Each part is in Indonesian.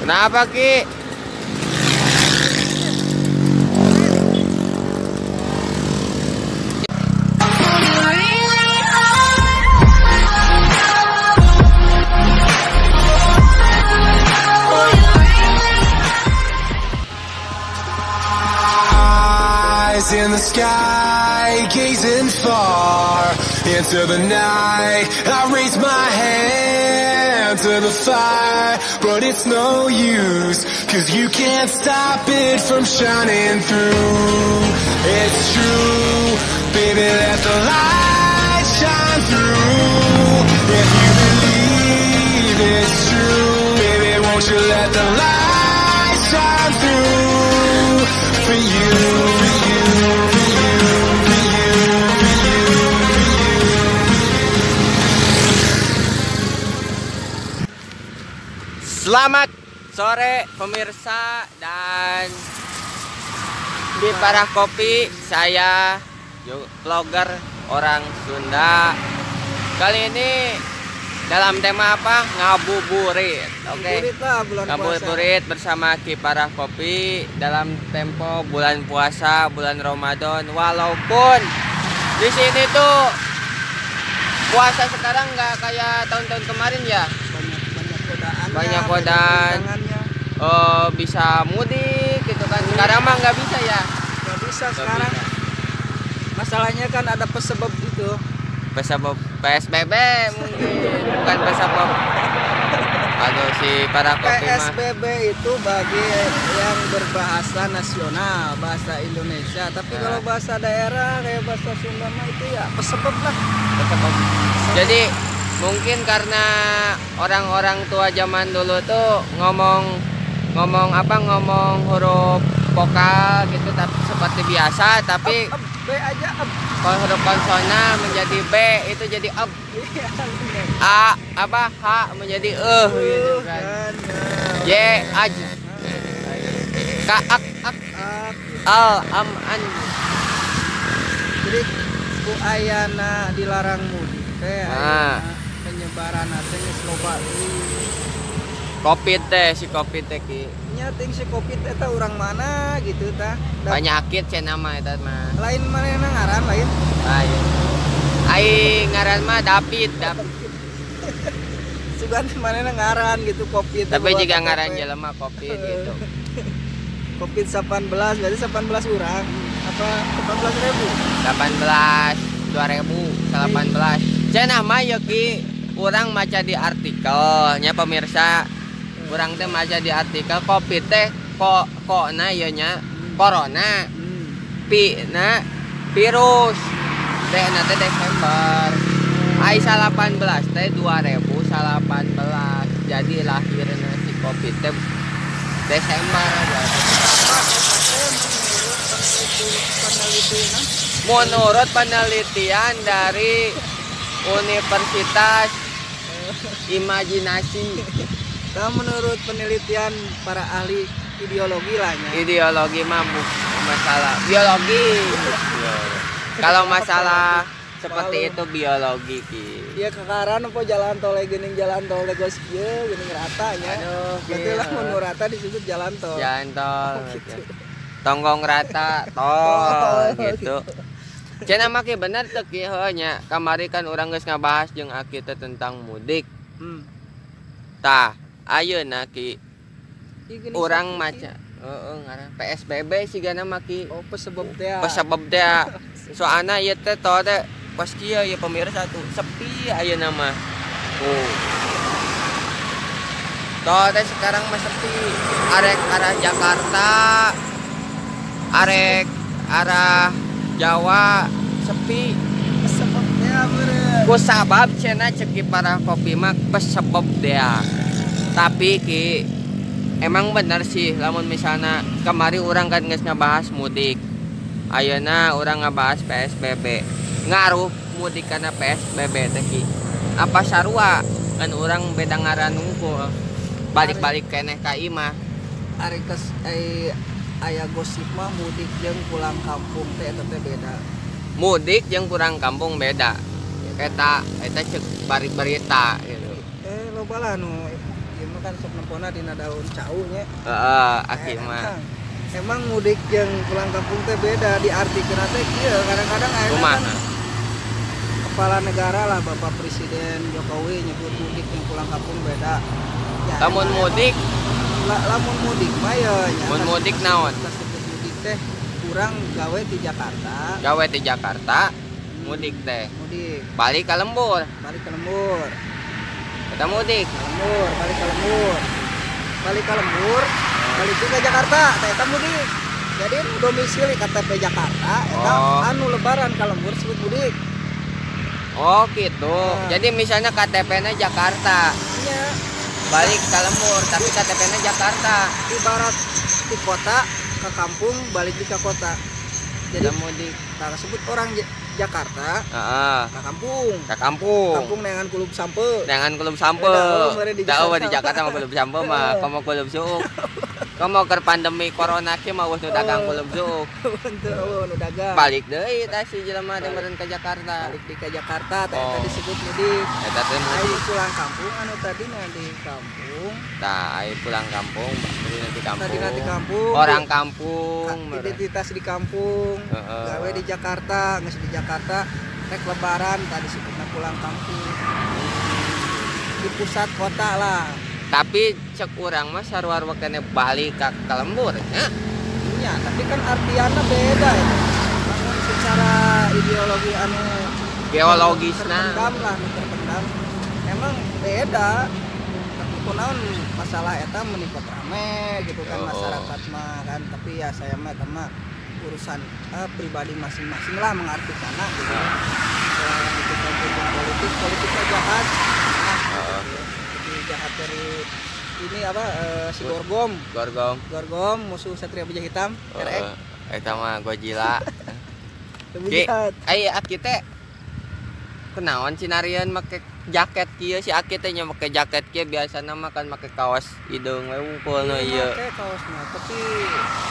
Kenapa Ki? In the sky, gazing far into the night, I raise my hand to the fire, but it's no use, 'cause you can't stop it from shining through. It's true, baby, let the light shine through. If you believe it's true, baby, won't you let the light shine through for you, for you. Selamat sore pemirsa dan di Parah Kopi, saya vlogger orang Sunda. Kali ini dalam tema apa? Ngabuburit. Oke. Ngabuburit bersama Ki Parah Kopi dalam tempo bulan puasa, bulan Ramadan. Walaupun di sini tuh puasa sekarang nggak kayak tahun-tahun kemarin ya. Banyak godaan, bisa mudik gitu kan. Sekarang mah nggak bisa ya. Nggak bisa sekarang. Masalahnya kan ada pesebab itu. Pesebab PSBB mungkin, bukan pesebab. Aduh si Parah Kopi mah. PSBB itu bagi yang berbahasa nasional, bahasa Indonesia. Tapi kalau bahasa daerah kayak bahasa Sunda mah itu ya pesebab lah. Pesebab. Jadi mungkin karena orang-orang tua zaman dulu tuh ngomong huruf vokal gitu, tapi seperti biasa, tapi B aja kalau huruf konsonal menjadi B itu jadi ab. A H menjadi gitu kan. Y aj. K ak al am an. Jadi ku ayana dilarang mudik teh. Penyebaran teh loba Covid teh, si Covid teh Ki. Nya ting si Covid eta urang mana gitu tah. Penyakit cenah mah eta mah. Lain manehna ngaran lain. Lain. Ai ngaran mah David. Sugan manehna ngaran gitu Covid. Tapi juga ngaran jelema Covid gitu. Covid 18 berarti 18 urang. Apa 2018 cenah mah ya Ki, urang maca di artikelnya pemirsa, urang teh maca di artikel Covid teh kok na ya nya corona, na virus teh na teh Desember, ai 18 teh 2018, jadi lahirna si Covid teh Desember. Menurut penelitian dari Universitas Imajinasi. Nah, menurut penelitian para ahli ideologi lahnya. Ideologi mah masalah biologi. Kalau masalah seperti itu biologi Ki. Iya kekaran apa jalan tol geuning jalan tol geus ieu geuning rata nya. Berarti lah mun rata disebut jalan tol. Jalan tol. Gitu. Tonggong rata tol gitu. Cenah mah Ki bener teh Ki nya. Kamari kan urang geus ngabahas jeung Aki teh tentang mudik. Tah, ayeuna Ki urang maca ngaran PSBB sigana mah Ki. Oh, pesebab teh. Pesebab teh. Soalna ieu teh to teh pas kieu ya pemirsa tuh sepi ayeuna mah. Toh teh sekarang mah sepi. Arek arah Jakarta, arek arah Jawa sepi. Pesebabnya beureun. Ku sabab cenah cek Ki Parah Kopi mah pesebab dia. Tapi Ki emang bener sih lamun misalnya kemari orang kan geus ngabahas mudik. Ayeuna urang ngabahas PSBB. Ngaruh mudik kana PSBB teh Ki. Apa sarua kan urang beda ngaran unggul. Balik-balik keneh ka imah. Ari kes aya gosip mah mudik jeung pulang kampung teh eta teh beda. Mudik jeung pulang kampung beda. Eta cek bari berita gitu. Loba lah nu ieu mah kan sok nempona dina daun cau nya. Heeh, aki mah. Emang mudik jeung pulang kampung teh beda diartikeun teh kieu kadang-kadang aya Kumaha? kan kepala negara lah Bapak Presiden Jokowi nyebut mudik jeung pulang kampung beda. Ya, Lamun mudik, lamun mudik mah ya nya. mun mudik naon? Kasebut mudik teh kurang gawe di Jakarta. Gawe di Jakarta, mudik teh. Mudik Balik ka lembur, balik ke lembur. kita mudik. Balik ke lembur. Balik ke lembur, balik ke Jakarta, eta mudik. Jadi nu domisili KTP Jakarta, eta Oh. anu lebaran ka lembur disebut mudik. Oh gitu. Nah. Jadi misalnya KTP-nya Jakarta, Nya balik ke lembur, tapi KTP-nya Jakarta. ibarat di kota ke kampung, balik di ke kota. Jadi Kita mudik. tak sebut orang Jakarta Heeh. ke kampung. Ke kampung. Kampung neangan kulub sampe. Dengan kulub sampe. Tahu, mari di Tahu Jakarta. di Jakarta mah kulub sampe mah, kamu kulub suuk. Kamu keur pandemi corona ki mah wis nu dagang kulub suuk. Bentuk nu dagang. Balik deui tah si jelema teh meureun ka Jakarta. Balik di ke Jakarta, teh Oh. eta disebut mudik. Eta teh Ayo mudik. pulang kampung, anu tadi di kampung. Tah aya pulang kampung, di kampung. Tadi nanti kampung. Orang kampung. Identitas di kampung. Heeh. Gawe di Jakarta, geus di Jakarta. Rek lebaran tadi disebutna pulang kampung. Di pusat kota lah. Tapi cek urang mah sarua-sarua kene balik ka lembur nya. Iya, tapi kan artiannya beda ya. Namun secara ideologi anu Geologisna. terpendam lah, terpendam. Emang beda. Tapi kunaon masalah eta menipot rame gitu kan Oh. masyarakat mah kan. Tapi ya saya mah eta mah urusan pribadi masing-masing lah mengartikanna gitu. Yang kita politiknya jahat. Heeh. Jadi jahat dari ini apa si Gorgom. Gorgom. Musuh Satria Baja Hitam, RX. Eta mah Godzilla. Lebih Ge, jahat. ai aki teh kenaon cinarian make jaket kieu si aki teh nya make jaket kieu biasana mah kan make kaos hidung we wungkulna ieu. Pakai kaosnya, tapi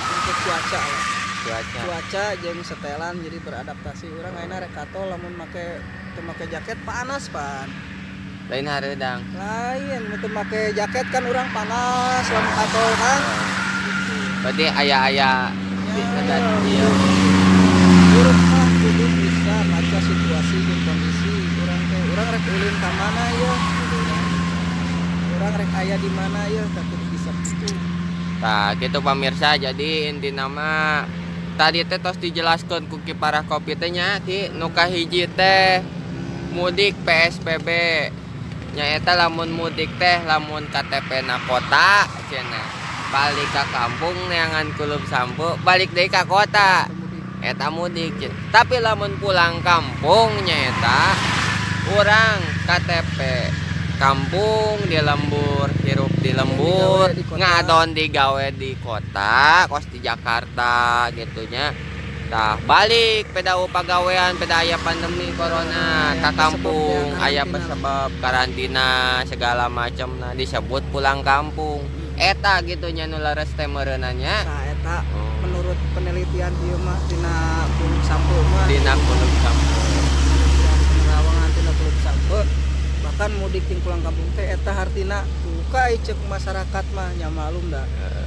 untuk cuaca lah. Cuaca jeung setelan jadi beradaptasi. Urang ayeuna rek kato lamun make teu make jaket panas pan. Lain hareudang. Lain teu make jaket kan urang panas lamun kato kan. Berarti aya Ya, ieu. urang mah kudu bisa baca situasi jeung kondisi urang rek ulin ka mana ya gitu kan. Urang rek aya di mana ya kudu bisa kitu. Tah gitu pamirsa, jadi inti nama tadi teh tos dijelaskeun ku Kiparah Kopi teh nya ki nu kahiji teh mudik PSBB nyaeta lamun mudik teh lamun KTP na kota cenah balik ka kampung neangan kulub sampo balik deui ka kota eta mudik cenah. Tapi lamun pulang kampung nyaeta urang KTP kampung di lembur, hirup di lembur, Digawe di kota. ngadon digawe di kota, kos di Jakarta gitunya. Tah balik peda pagawean peda aya pandemi corona Aya ka kampung, sebabnya aya karantina. sebab karantina segala macamna disebut pulang kampung. Eta gitunya nu laras teh meureunanya. Nah, eta Oh. menurut penelitian ieu mah tina Gunung Sampo mah Dina kulub kampung. penerawangan tina Gunung Sampo bahkan mudik jeung pulang kampung teh eta hartina buka cek masyarakat mah nya malum da.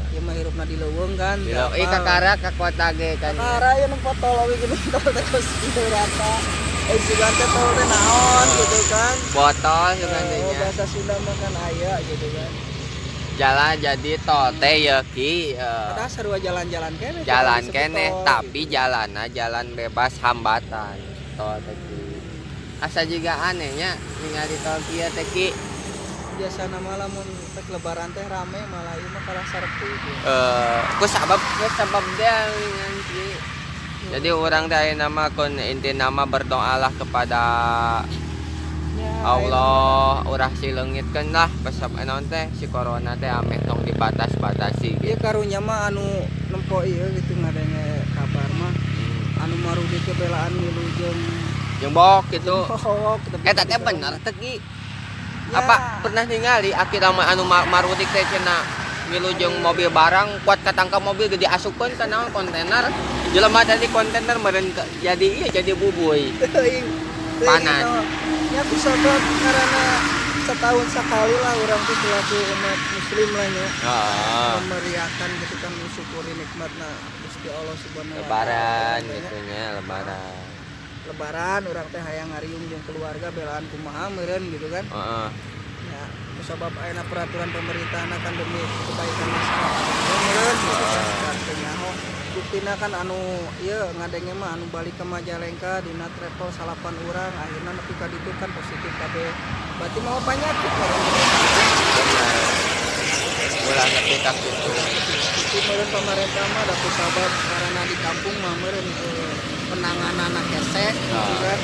Ieu mah hirupna di leuweung kan. Ih kakara ka kota ge kan. Kakara ieu nu foto leuwih gini tol teh geus kieu rata. Juga teh tol teh naon gitu kan. Botol juga Oh, nya. bahasa Sunda mah kan aya gitu kan. Jalan jadi tol teh ya ki. Ada sarua jalan-jalan kene. Jalan disebut kene tol, tapi gitu. jalanna jalan bebas hambatan. Tol teh ki. Asa juga anehnya ningali tol kieu teh ki. Biasa nama lamun rek lebaran teh rame malah ieu mah kalah sarpi gitu. Ku sabab dia ngan ki. Jadi orang teh aya nama kun inti nama berdoalah kepada Ya, Allah, urah sileungitkeun lah pesap naon teh si corona teh ameh tong dibatas-batasi ieu gitu. karunya mah anu nempo ieu gitu ngadenge kabar mah anu marudi ke belaan milu jeung Jeung bok gitu. Eta teh gitu. bener teh ki. Ya. Apa pernah ningali akhirnya anu marudik teh cenah milu jeung mobil barang kuat katangkap mobil gede asupkeun ka naon kontainer. Jelema tadi kontainer meureun jadi jadi bubuy. Panas. Ya kusabab karena setahun sekali lah orang tuh selaku umat muslim lah ya. Heeh. Memeriahkan gitu kan, mensyukuri nikmatna Gusti Allah Subhanahu wa Lebaran taala. gitu nya, lebaran. Lebaran orang teh hayang ngariung jeung keluarga belaan kumaha meureun gitu kan. Heeh. Ya, kusabab ayeuna peraturan pemerintah kan demi kebaikan masyarakat meureun gitu kan. Teu nyaho. Buktina kan anu ieu ngadenge mah anu balik ke Majalengka dina travel 8 urang akhirna nepi ka ditu kan positif kabeh. Berarti mau penyakit orang. Ulah nepi ka kitu. Itu meureun pemerintah mah da kusabab karana di kampung mah meureun penangananna hese gitu kan.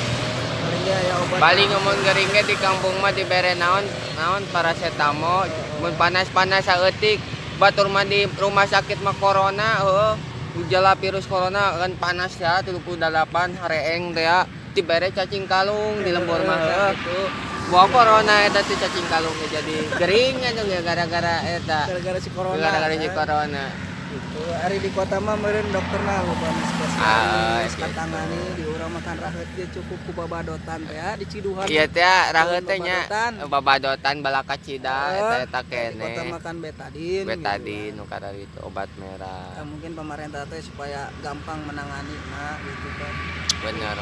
Paling dia ya obat. Bali ngomong gering ge di kampung mah dibere naon paracetamol mun panas-panas saeutik batur mah di rumah sakit mah corona heuh. Gejala virus corona kan panas ya 38 hareeng teh ya dibere cacing kalung di lembur mah heuh. Bawa corona eta teh cacing kalung jadi gering aja ya gara-gara eta. Gara-gara si corona. Gara-gara si corona. Gitu. Ari di kota mah meureun dokterna loba spesialis katangani di urang makan raheut ge cukup ku babadotan teh ya di Ciduhan. Iya teh raheut teh nya babadotan balaka cida eta kene. Di kota makan betadin. Betadin nu kada itu obat merah. Ya, mungkin pemerintah teh supaya gampang menangani gitu kan. Bener.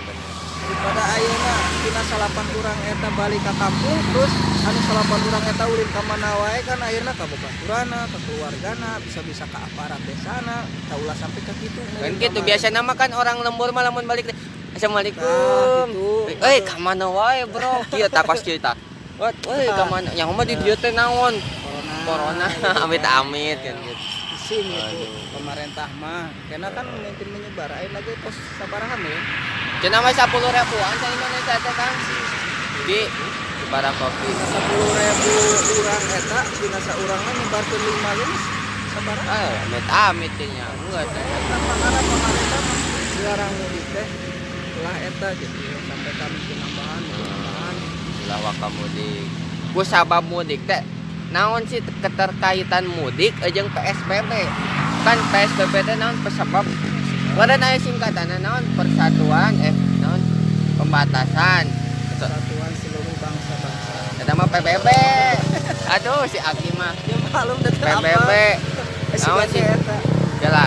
Daripada ayeuna dina 8 urang eta balik ka kampung terus anu 8 urang eta ulin ka mana wae kan akhirna ka babaturanna, ka keluargana, bisa-bisa ka aparat desana, tah ulah sampai ka kitu. Kan gitu biasana mah kan orang lembur mah lamun balik teh Assalamualaikum. Gitu. Euy ka mana wae bro? Kieu tah kos kieu tah. Euy ka mana? Yang mah di dieu teh naon? Corona. Amit-amit kan gitu. Bising gitu. Pemerintah mah karena kan mungkin menyebar ayeuna lagi pos sabaraha ya. Cenah mah 10.000-an sa Indonesia teh kan. Di barang kopi 10.000 urang eta dina saurangna nyebarkeun 5 leuns sabaraha? Amit-amit teh nya. Enggak teh. Makana pemerintah mah dilarang mudik teh. Ulah eta jadi sampai kami penambahan. Ulah waka mudik. Ku sabab mudik teh naon sih keterkaitan mudik jeung PSBB. Kan PSBB teh naon pesebab meureun aya singkatanna naon persatuan naon pembatasan Persatuan seluruh bangsa-bangsa. eta mah PBB. Aduh si Aki mah Ya malum da teu PBB. Naon sih? Jela.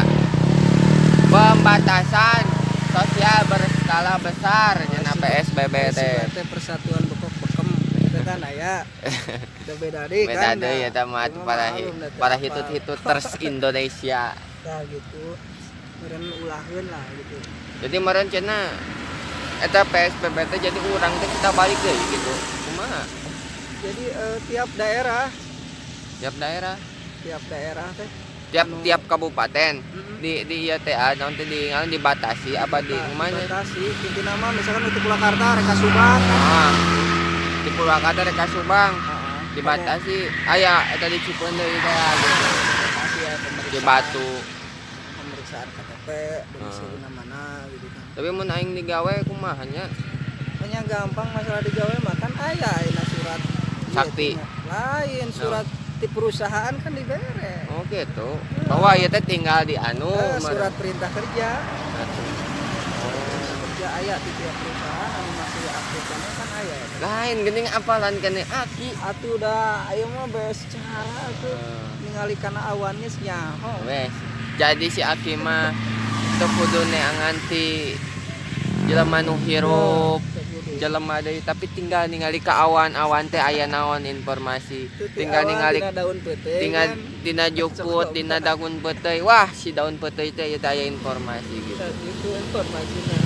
Pembatasan sosial berskala besar cenah PSBB teh. Persatuan bekok bekem itu kan aya. Itu beda deui Beda kan. deui eta mah para hitut-hitut ters Indonesia. Nah gitu. Meureun ulahkeun lah gitu. Jadi meureun cenah eta PSBB teh jadi urang teh kita balik deui gitu. Kumaha? Jadi tiap daerah teh tiap kabupaten di ieu teh naon teh di ngaran dibatasi apa di mana? Batasi pimpinan mah misalkan untuk Purwakarta reka Subang. Di Purwakarta reka Subang. Dibatasi aya eta di Cipeundeuh teh gitu. Batasi ya pemeriksaan. Di Batu. Pemeriksaan KTP domisili mana gitu kan. Tapi mun aing digawe kumaha nya? Hanya gampang masalah digawe makan aya ayeuna surat Sakti. Lain surat di perusahaan kan dibere. Oh gitu. Bahwa ieu teh tinggal di anu Surat perintah kerja. Kerja aya di tiap perusahaan anu masih aktif kan aya. Lain geuning apalan kene Aki. Atuh da aya mah beus cara tuh ningali kana awannya nyaho. Wes. Jadi si Aki mah teu kudu neanganti jelema nu hirup jelema deui tapi tinggal ningali ka awan-awan teh aya naon informasi. Tinggal ningali daun peuteung. tinggal dina jukut, dina daun peuteuy. Wah, si daun peuteuy teh aya informasi gitu. Itu informasinya.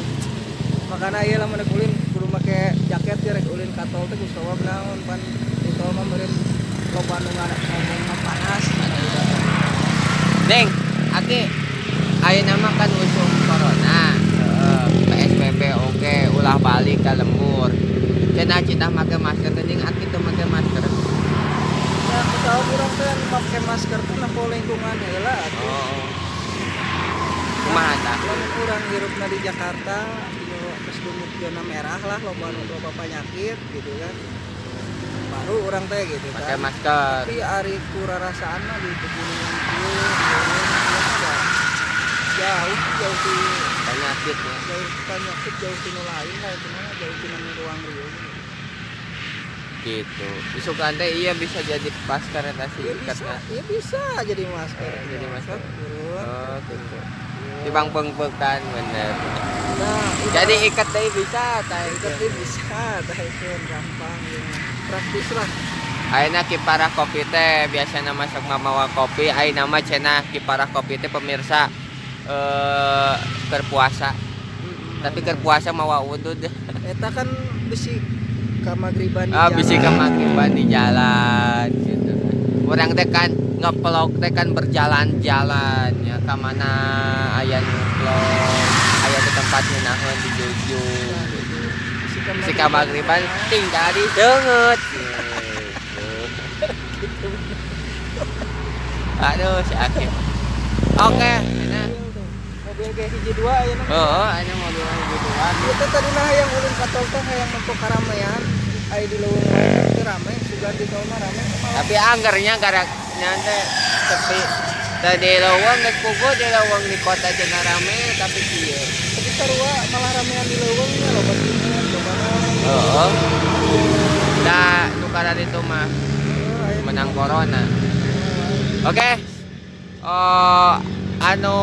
Makana ieu lamun rek ulin kudu make jaket ya rek ulin ka tol teh kusawab naon pan di tol mah meureun loba nu ngomong panas. Deng, Aki, ayeuna mah kan usum corona. PSBB oke, ulah balik ka lembur. Cenah cita make masker geuning Aki teu make masker. Ya kusawab urang teh make masker teh nampo lingkungan heula atuh. Oh. Kumaha tah? Lamun urang hirupna di Jakarta geus lumut zona merah lah loba penyakit gitu kan. Baru urang teh gitu kan. Pakai masker. Tapi ari kurarasaan mah di pegunungan kieu jauh di Penyakitnya. jauh penyakit jauh di nu lain lah itu mah jauh di nu ruang rieu. gitu. Isukan teh iya bisa jadi masker eta si Iya bisa, ikatna. iya bisa jadi masker. Jadi masker. Turun. Oh, gitu. Dibang pengpekan bener. Nah, Jadi ikat teh bisa tah ikat itu. bisa, tah itu gampang ya. Praktis lah. Ayeuna Kiparah Kopi teh biasana masak mamawa kopi, ayeuna mah cenah Kiparah Kopi teh pemirsa keur puasa. Tapi keur puasa mawa udud. Eta kan bisi ka magriban di Bisi jalan. ka magriban di jalan gitu. Urang teh kan ngeplog teh kan berjalan-jalan ya ka mana aya ngeplog, aya di tempat ngeunaheun di Juju. Bisi ka magriban tinggal di deungeut. Gitu. Aduh si Akif. Oke, enak. Mobil kayak hiji dua ya nama. Oh, ada mobil gituan. Itu tadi nah yang ulun ka tol teh hayang nempo karamaian. Aya di leuweung teh rame, sugan di tol mah rame. Tapi anggernya garaknya teh sepi. Tadi leuweung geus puguh di leuweung di kota cenah rame tapi kieu. Tapi sarua malah ramean di leuweung nya loba timun, loba naon. Heeh. Nah, tukaran itu mah menang corona. Oke. Anu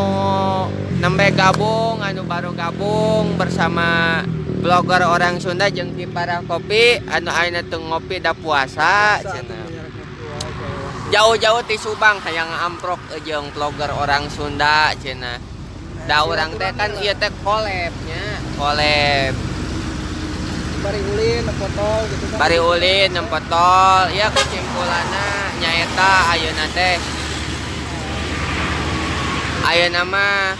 nembe gabung, anu baru gabung bersama blogger orang Sunda jeung Kiparah Kopi, anu ayeuna teu ngopi da puasa cenah. Jauh-jauh ti Subang hayang amprok jeung blogger orang Sunda cenah. Da urang teh kan ieu teh collab nya, collab. Bari ulin nepotol gitu kan. Bari ulin nempetol, ya kesimpulanna nyaeta ayeuna teh ayeuna mah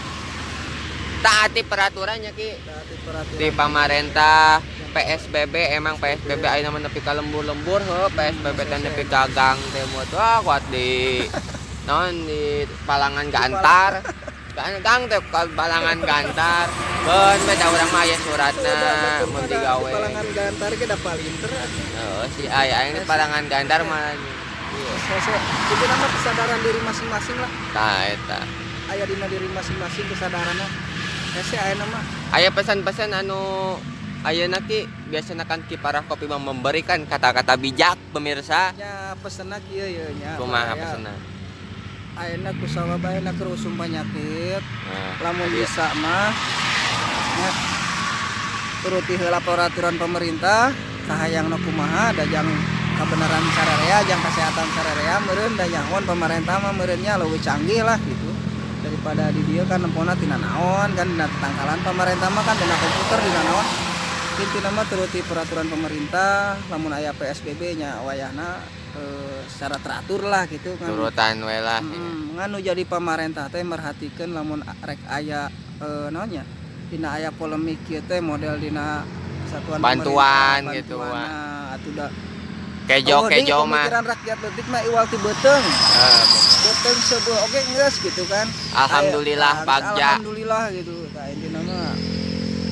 taati peraturannya ki Taati peraturan. di pamarentah PSBB. Emang PSBB ayeuna mah nepi ka lembur-lembur heuh, PSBB teh nepi ka gang teh moot wah kuat di naon di Palangan Gantar. Gang teh Palangan Gantar. Beun beda urang mah aya suratna mun digawe. Palangan Gantar ge da palinter. Heeh, si aya di Palangan Gantar mah ieu. Itu nama kesadaran diri masing-masing lah. Tah eta. Aya dina diri masing-masing kesadaranna. Hese aya nama. Aya pesan-pesan anu ayeuna ki biasana kan Kiparah Kopi memberikan kata-kata bijak pemirsa. Nya pesenna kieu ye nya. Kumaha pesanna? Ayeuna kusaha bae na kerusum penyakit. Nah, Lamun iya. bisa mah nya turuti heula peraturan pemerintah, kahayangna kumaha da jang kabenaran sararea, jang kesehatan sararea meureun da nyahoan pemerintah mah meureunnya leuwih canggih lah gitu. Daripada di dieu kan nempona tina naon kan dina tangkalan pemerintah mah kan dina komputer dina naon. Intina mah turuti peraturan pemerintah, lamun aya PSBB nya wayahna secara teratur lah gitu kan. Turutan we lah. Nganu jadi pemerintah teh merhatikeun lamun rek aya naonnya dina aya polemik kieu teh model dina satuan Bantuan pemerintah, gitu, bantuan, Wak. nah atuh da Kejo mah. pemikiran rakyat leutik mah iwal ti beuteung. Bener. Beuteung seubeuh oge geus gitu kan. Alhamdulillah bagja. Alhamdulillah gitu. Tah intina mah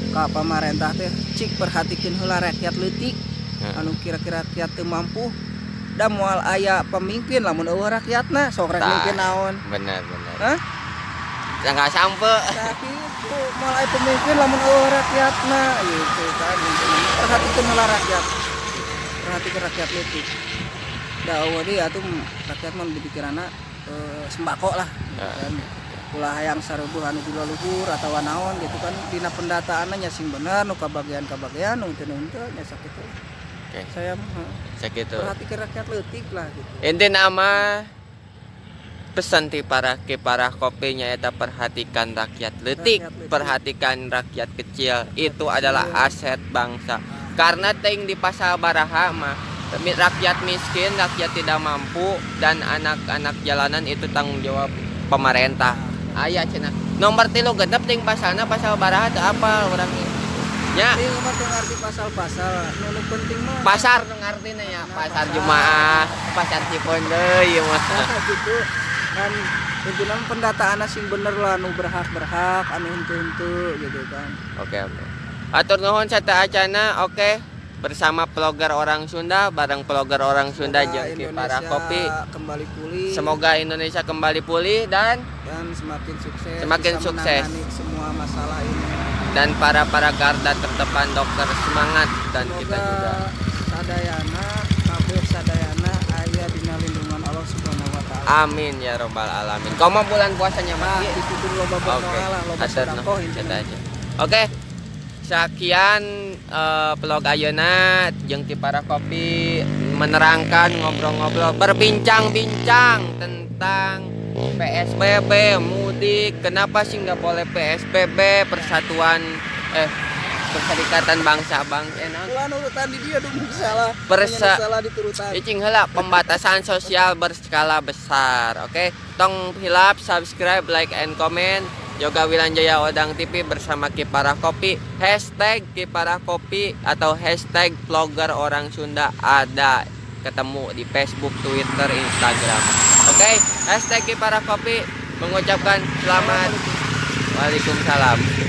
ka pemerintah teh cik perhatikeun heula rakyat leutik anu kira-kira rakyat teu mampu. Da moal aya pemimpin lamun eueuh rakyatna sok rek Tah. mimpin naon. Bener. Hah? Jangan sampe. Tapi moal aya pemimpin lamun eueuh rakyatna gitu kan. Perhatikeun heula rakyat. Perhatikan rakyat leutik. Da eueuh deui atuh rakyat mah dipikiranna sembako lah kan. Ulah hayang sareubuh anu di luhur atawa naon gitu kan dina pendataanna nya sing bener nu kabagian nu teu nya sakitu. Oke, Saya mah sakitu. perhatikan rakyat leutik lah gitu. Intina mah pesan ti Kiparah Kopi nyaeta perhatikan rakyat leutik, Rakyat leutik. perhatikan rakyat kecil. Itu adalah aset bangsa. Karena ting di pasabaraha mah rakyat miskin, rakyat tidak mampu dan anak-anak jalanan itu tanggung jawab pemerintah. Aya cenah. Nomor 3 genep ting pasalna pasabaraha teu apal urang ieu. Nya Ini mah teu ngarti pasal-pasal. Nu penting mah pasar nu ngartina ya, pasar Jumaah, pasar Cipondeui ieu mah. nah, gitu kan intina pendataanna sing bener lah nu berhak anu henteu-henteu gitu kan. Oke. Atur nuhun sata acana. Oke. Bersama vlogger orang Sunda, bareng vlogger orang Sunda jeung Kiparah Kopi. Kembali pulih. Semoga Indonesia kembali pulih dan semakin sukses. Semakin bisa sukses. menangani semua masalah ini. dan para garda terdepan dokter semangat dan kita juga Semoga sadayana Amin ya robbal alamin. Komo bulan puasanya Nah, Mak. ditutur loba berdoa lah, loba Atur sedekah noh, intinya. aja. Oke. Sekian vlog ayeuna jeung ti para kopi menerangkan ngobrol-ngobrol berbincang-bincang tentang PSBB mudik. Kenapa sih nggak boleh PSBB Perserikatan Bangsa-Bangsa Ulah urutan di dia dong salah. Salah diturutan. Icing heula pembatasan sosial berskala besar. Oke, tong hilap subscribe, like and comment. Yoga Wilanjaya Odang TV bersama Kipara Kopi. Hashtag Kipara Kopi atau hashtag vlogger orang Sunda ada ketemu di Facebook, Twitter, Instagram. Oke, hashtag Kipara Kopi mengucapkan selamat. Waalaikumsalam.